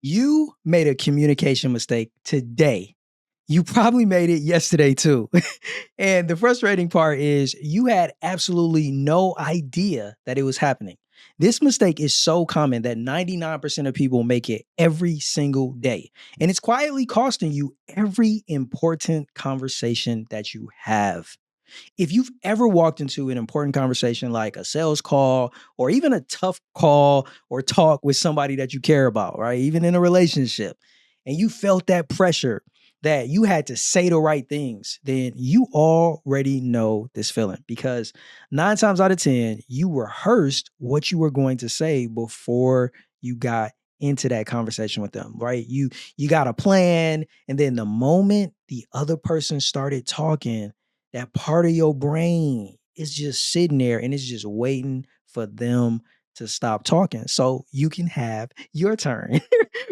You made a communication mistake today. You probably made it yesterday too. And the frustrating part is you had absolutely no idea that it was happening. This mistake is so common that 99% of people make it every single day. And it's quietly costing you every important conversation that you have. If you've ever walked into an important conversation like a sales call or even a tough call or talk with somebody that you care about, right? Even in a relationship, and you felt that pressure that you had to say the right things, then you already know this feeling because 9 times out of 10, you rehearsed what you were going to say before you got into that conversation with them, right? You got a plan, and then the moment the other person started talking, that part of your brain is just sitting there and it's just waiting for them to stop talking so you can have your turn.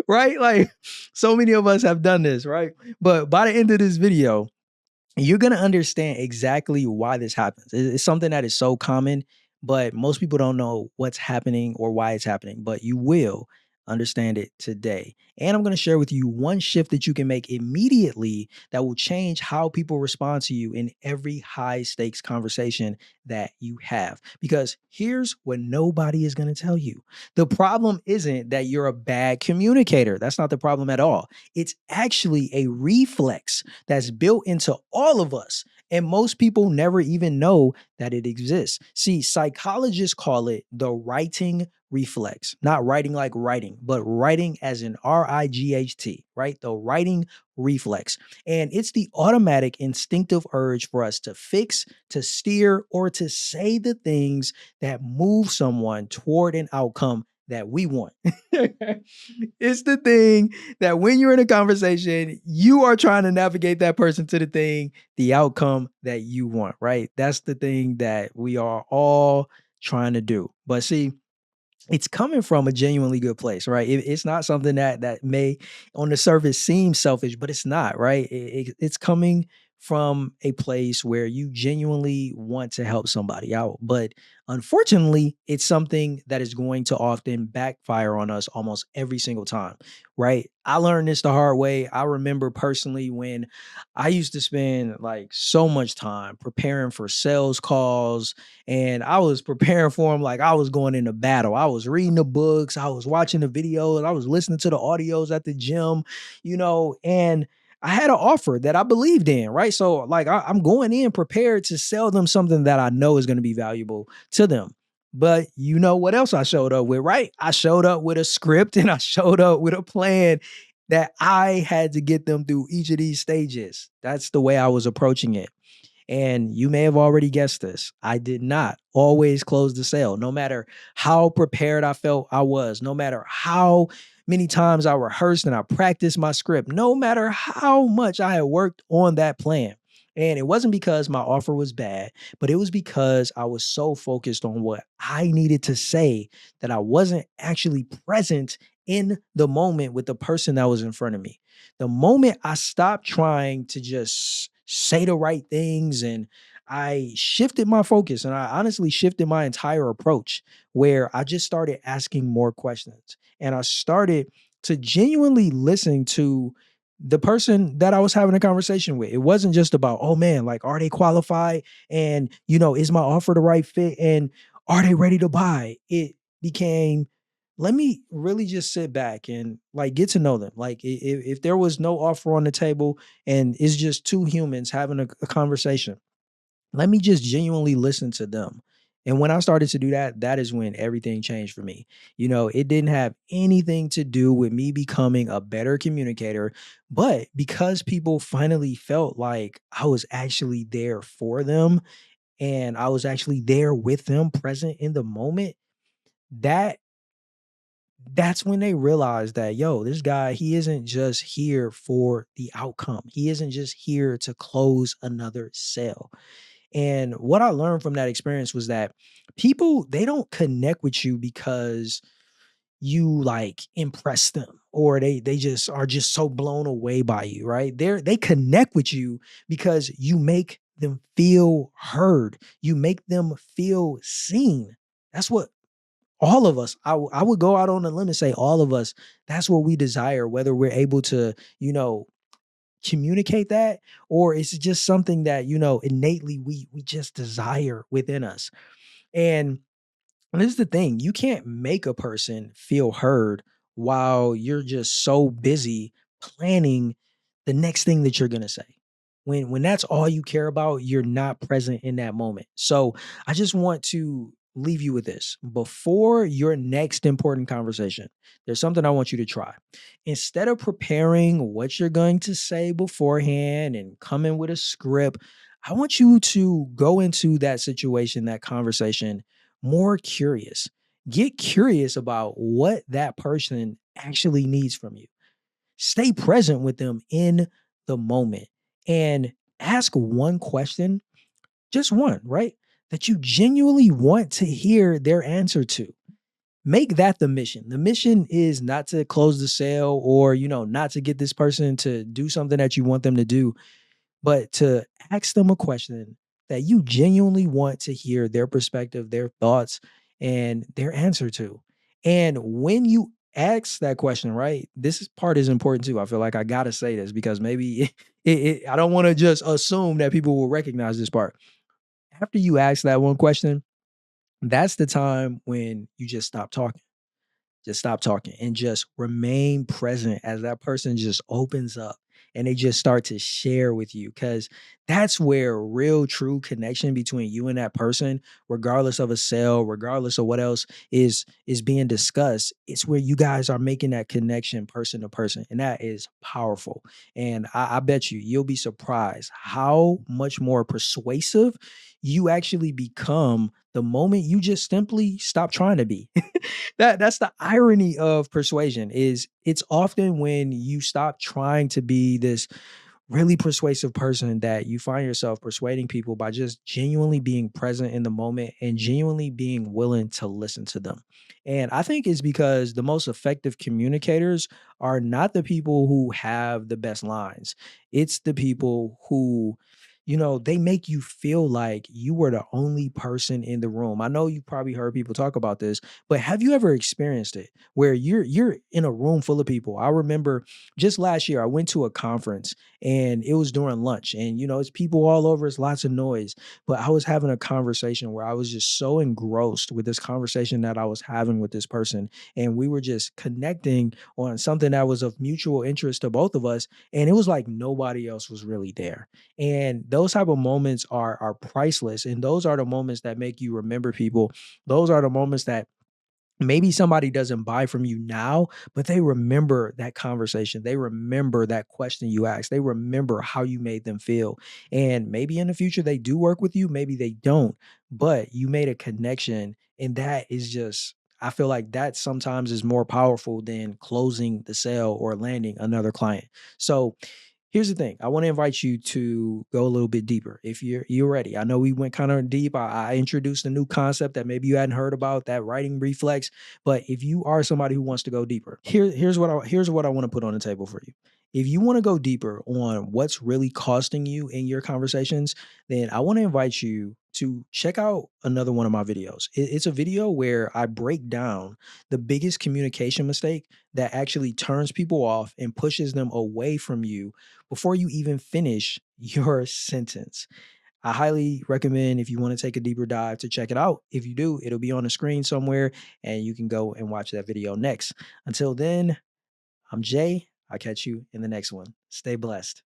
Right? Like so many of us have done this, right? But by the end of this video, you're going to understand exactly why this happens. It's something that is so common, but most people don't know what's happening or why it's happening, but you will understand it today. And I'm going to share with you one shift that you can make immediately that will change how people respond to you in every high stakes conversation that you have. Because here's what nobody is going to tell you. The problem isn't that you're a bad communicator. That's not the problem at all. It's actually a reflex that's built into all of us. And most people never even know that it exists. See, psychologists call it the writing reflex, not writing like writing, but writing as in RIGHT, right? The writing reflex. And it's the automatic instinctive urge for us to fix, to steer, or to say the things that move someone toward an outcome that we want. It's the thing that when you're in a conversation, you are trying to navigate that person to the thing, the outcome that you want, right? That's the thing that we are all trying to do. But see, it's coming from a genuinely good place, right? It's not something that may on the surface seem selfish, but it's not, right? It's coming from a place where you genuinely want to help somebody out. But unfortunately, it's something that is going to often backfire on us almost every single time, right? I learned this the hard way. I remember personally when I used to spend like so much time preparing for sales calls, and I was preparing for them like I was going into battle. I was reading the books, I was watching the videos, I was listening to the audios at the gym, and I had an offer that I believed in, right? So like I'm going in prepared to sell them something that I know is going to be valuable to them. But you know what else I showed up with, right? I showed up with a script and I showed up with a plan that I had to get them through each of these stages. That's the way I was approaching it. And you may have already guessed this. I did not always close the sale, no matter how prepared I felt I was, no matter how many times I rehearsed and I practiced my script, no matter how much I had worked on that plan. And it wasn't because my offer was bad, but it was because I was so focused on what I needed to say that I wasn't actually present in the moment with the person that was in front of me. The moment I stopped trying to just say the right things and I shifted my focus and I honestly shifted my entire approach where I just started asking more questions and I started to genuinely listen to the person that I was having a conversation with. It wasn't just about, oh man, like, are they qualified? And, is my offer the right fit? And are they ready to buy? It became, let me really just sit back and like get to know them. Like if there was no offer on the table and it's just two humans having a conversation, let me just genuinely listen to them. And when I started to do that, that is when everything changed for me. It didn't have anything to do with me becoming a better communicator, but because people finally felt like I was actually there for them and I was actually there with them present in the moment, that that's when they realized that, yo, this guy, he isn't just here for the outcome. He isn't just here to close another sale. And what I learned from that experience was that people, they don't connect with you because you like impress them or they just are just so blown away by you, right? They connect with you because you make them feel heard. You make them feel seen. That's what All of us, I would go out on a limb and say all of us, that's what we desire, whether we're able to, communicate that, or it's just something that, innately we just desire within us. And this is the thing, you can't make a person feel heard while you're just so busy planning the next thing that you're gonna say. When that's all you care about, you're not present in that moment. So I just want to leave you with this. Before your next important conversation, there's something I want you to try. Instead of preparing what you're going to say beforehand and coming with a script, I want you to go into that situation, that conversation, more curious. Get curious about what that person actually needs from you. Stay present with them in the moment and ask one question, just one, right? That you genuinely want to hear their answer to. Make that the mission. The mission is not to close the sale or, not to get this person to do something that you want them to do, but to ask them a question that you genuinely want to hear their perspective, their thoughts, and their answer to. And when you ask that question, right, part is important too. I feel like I gotta say this because maybe I don't want to just assume that people will recognize this part. After you ask that one question, that's the time when you just stop talking and just remain present as that person just opens up and they just start to share with you, because that's where real true connection between you and that person, regardless of a sale, regardless of what else is being discussed, it's where you guys are making that connection person to person, and that is powerful. And I bet you'll be surprised how much more persuasive you actually become the moment you just simply stop trying to be. That's the irony of persuasion, is it's often when you stop trying to be this really persuasive person that you find yourself persuading people by just genuinely being present in the moment and genuinely being willing to listen to them. And I think it's because the most effective communicators are not the people who have the best lines. It's the people who, they make you feel like you were the only person in the room. I know you probably heard people talk about this, but have you ever experienced it where you're in a room full of people? I remember just last year I went to a conference and it was during lunch, and it's people all over, it's lots of noise, but I was having a conversation where I was just so engrossed with this conversation that I was having with this person, and we were just connecting on something that was of mutual interest to both of us, and it was like nobody else was really there. And those type of moments are priceless, and those are the moments that make you remember people. Those are the moments that maybe somebody doesn't buy from you now, but they remember that conversation. They remember that question you asked. They remember how you made them feel. And maybe in the future they do work with you, maybe they don't, but you made a connection. And that is just, I feel like that sometimes is more powerful than closing the sale or landing another client. So here's the thing. I want to invite you to go a little bit deeper if you're ready. I know we went kind of deep. I introduced a new concept that maybe you hadn't heard about, that writing reflex. But if you are somebody who wants to go deeper, here's what I want to put on the table for you. If you want to go deeper on what's really costing you in your conversations, then I want to invite you to check out another one of my videos. It's a video where I break down the biggest communication mistake that actually turns people off and pushes them away from you before you even finish your sentence. I highly recommend, if you want to take a deeper dive, to check it out. If you do, it'll be on the screen somewhere and you can go and watch that video next. Until then, I'm Jay. I'll catch you in the next one. Stay blessed.